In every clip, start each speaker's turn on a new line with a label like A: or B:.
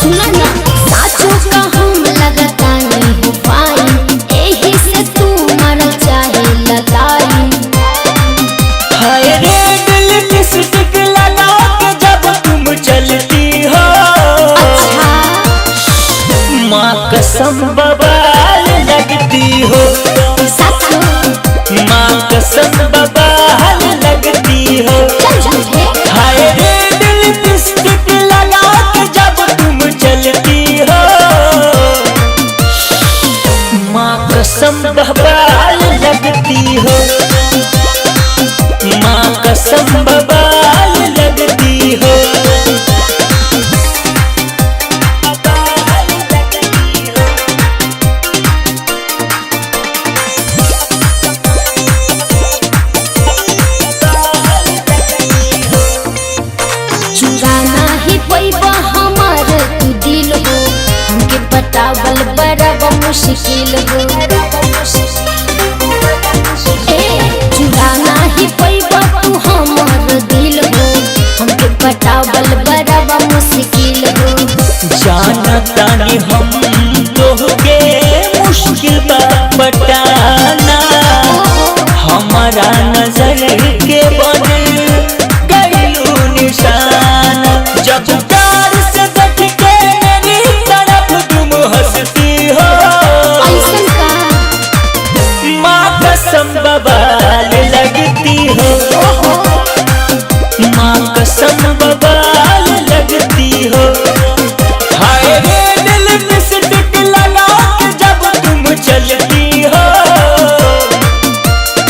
A: सुना ना साचो का हम लगता नहीं हो पाई, एही से तू मर चाहे ललाई।
B: हाय रेड लिपस्टिक लगा के जब तुम चलती हो, माँ कसम बवाल लगती हो। माँ कसम बवाल लगती हो। हाय रेड लिपस्टिक लगा के जब तुम चलती हो, माँ कसम बवाल लगती हो। माँ कसम बवाल लगती हो।
A: चुराना ही पैबा हमार तू दिल हो, हमके बतावल बड़ा मुश्किल हो। चुराना ही पैबा तू हमार दिल हो, हमके बतावल बड़ा मुश्किल हो।
B: जाना तानी हम तोहके मुश्किल बा पटाना, हमारा नजर के बन गइलू निशाना। जब प्यार से देख के मेरी तरफ तुम हंसती हो, माँ कसम बवाल लगती हो। माँ कसम बवाल लगती हो। हाय रेड लिपस्टिक लगा के जब तुम चलती हो,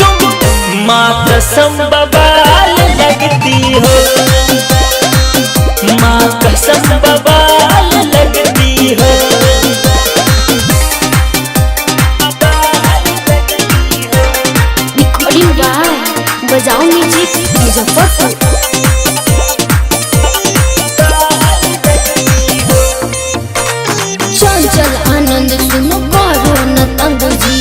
B: तुम माँ कसम बवाल लगती हो। माँ कसम बवाल लगती हो।
A: रिकॉर्डिंग बाय बजाओ म्यूजिक मुजफ्फरपुर। चंचल आनंद सुनो करो न तंग जी,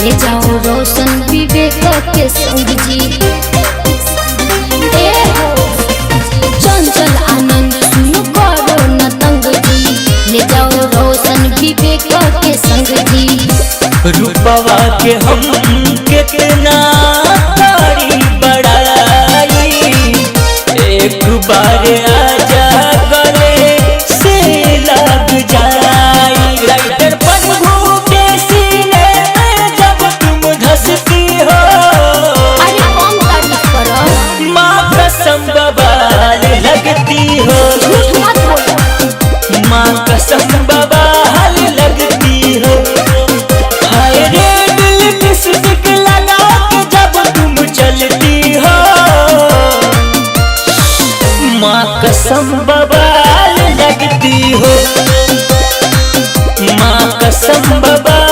A: ले जाओ रोशन विवेक के संग जी। चंचल आनंद सुनो करो न तंग जी, ले जाओ रोशन विवेक के संग जी।
B: रूपवा के हम कितना तारी बड़ाई, एक बार आजा गले से लग जाई। राइटर प्रभु के सीने में जब तुम धंसती हो,
A: अरे कौन तारीफ करो,
B: माँ कसम बवाल लगती हो।
A: झूठ मत बोलो,
B: माँ कसम बवाल लगती हो। हाय रेड लिपस्टिक लगा के जब तुम चलती हो, माँ कसम बवाल लगती हो। माँ कसम बवाल